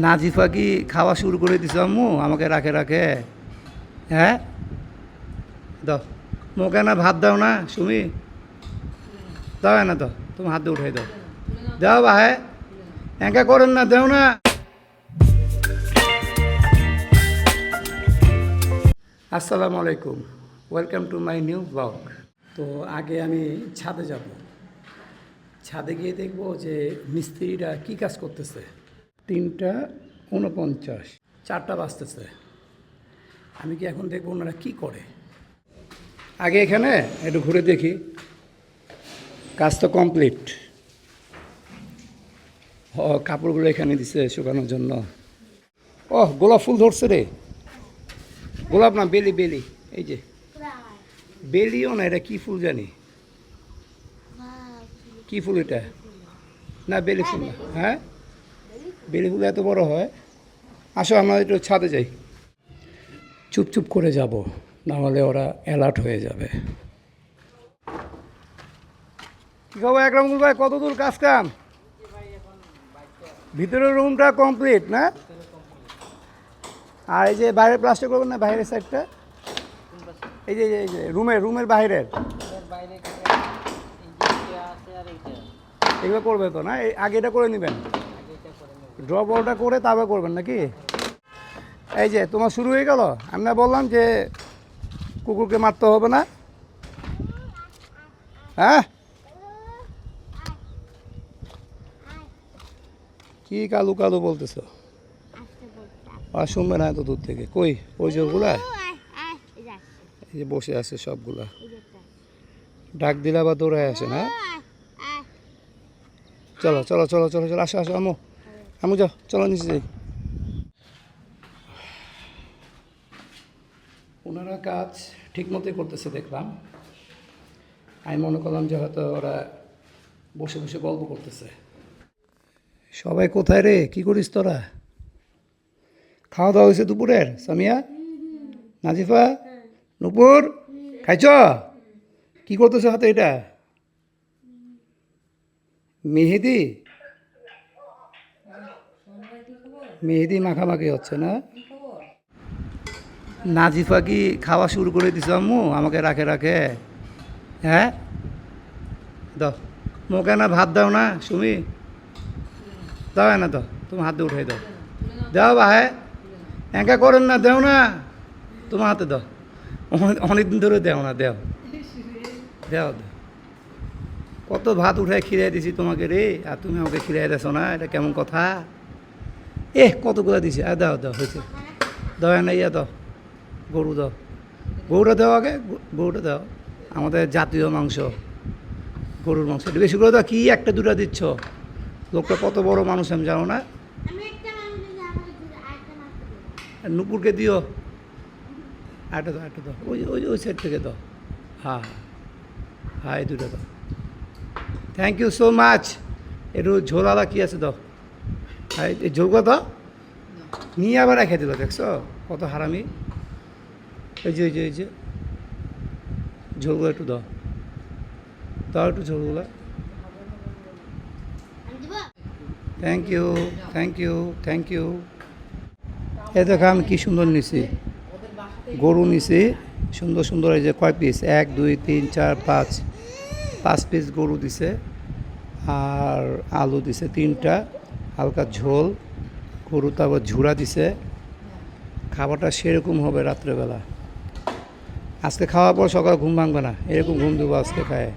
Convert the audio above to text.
নাজিফা কি খাওয়া শুরু করে দিছ আম্মু? আমাকে রাখে রাখে। হ্যাঁ, দাও মোকে না ভাত দাও না সুমি, দাও না তো, তুমি হাত দিয়ে উঠাই দাও, দাও বা হ্যাঁ একা করেন না, দেও না। আসসালামু আলাইকুম, welcome to my new blog. তো আগে আমি ছাদে যাব, ছাদে গিয়ে দেখব যে মিস্ত্রিরা কী কাজ করতেছে। 3:49, 4টা বাজতেছে। আমি কি এখন দেখবো ওনারা কী করে। আগে এখানে একটু ঘুরে দেখি, কাজ তো কমপ্লিট। কাপড়গুলো এখানে দিছে শুকানোর জন্য। গোলাপ ফুল ধরছে রে, গোলাপ না বেলি, বেলি, এই যে বেলিও না, এটা কী ফুল জানি, কী ফুল এটা? না বেলি ফুল না। হ্যাঁ, বেলি ফুল এত বড় হয়। আসো আমরা একটু ছাদে যাই, চুপ চুপ করে যাব, নাহলে ওরা অ্যালার্ট হয়ে যাবে। কী খবর একরামুল ভাই, কত দূর কাজ কাম? ভিতরের রুমটা কমপ্লিট না? আর এই যে বাইরের প্লাস্টার করবেন না, বাইরের সাইডটা, এই যে এই যে রুমের বাইরের এগুলো করবে তো না? আগে এটা করে নেবেন, ড্রপ ওটা করে তারপর করবেন নাকি? এই যে তোমার শুরু হয়ে গেল। আমি না বললাম যে কুকুরকে মারতে হবে না? হ্যাঁ, কি কালু কালু বলতেছ? আর শুনবে না এত দূর থেকে। কই ওই যে ওগুলা, এই যে বসে আছে সবগুলা, ডাক দিলে আবার দৌড়ায় আসে না? চলো চলো চলো চলো চলো, আসো আসো আমু, আমু যাও, চলো নিচে যাই। ওনারা কাজ ঠিক মতোই করতেছে দেখলাম। আমি মনে করলাম যে হয়তো ওরা বসে বসে গল্প করতেছে। সবাই কোথায় রে, কি করিস তোরা? খাওয়া দাওয়া হয়েছে দুপুরের? সামিয়া, নাজিফা, নুপুর, খাইছ? কি করতেছে হাতে এটা? মেহেদি, মেহেদি মাখামাখি হচ্ছে না? নাজিফা কি খাওয়া শুরু করে দিছ আম্মু? আমাকে রাখে রাখে। হ্যাঁ, দাও মোকে না ভাত দাও না সুমি, দাও না তো, তুমি হাত দিয়ে উঠাই দাও, দাও বা হ্যাঁ একা করেন না, দেও না, তোমার হাতে দাও। অনেকদিন ধরে দেও না, দেও দেও দাও। কত ভাত উঠায় খিরাই দিছি তোমাকে রে, আর তুমি আমাকে খিরাই দেছো না, এটা কেমন কথা? কতগুলো দিছি, আর দাও দাও, হয়েছে, দাও না, ইয়া দাও, গরু দাও, গরুটা দাও আগে, গরুটা দাও, আমাদের জাতীয় মাংস, গরুর মাংস, এটা বেশি করে দাও। কি একটা দুটা দিচ্ছ? লোকটা কত বড় মানুষ আমি জানো না? নুপুরকে দিও, একটা দাও, একটা দাও, ওই ওই ওই সাইড থেকে দাও। হ্যাঁ হ্যাঁ, এই দুটো দাও, থ্যাংক ইউ সো মাচ। একটু ঝোল আলা কী আছে দাও, হ্যাঁ এই ঝোলগুলো দাও। নিয়ে আবার রেখে দিল, দেখছো কত হারামি। এই যে এই যে এই যে ঝোলগুলো একটু দাও, দাও একটু ঝোলগুলো। Thank you, thank you, thank you. এ দেখো আমি কী সুন্দর নিছি, গরু নিছি সুন্দর সুন্দর। এই যে কয় পিস, 1 2 3 4 5 পিস গরু দিছে, আর আলু দিছে 3টা, হালকা ঝোল, গরু তারপর ঝুড়া দিছে। খাবারটা সেরকম হবে রাত্রেবেলা। আজকে খাওয়ার পর সকালে ঘুম ভাঙবে না, এরকম ঘুম দেবো আজকে খায়।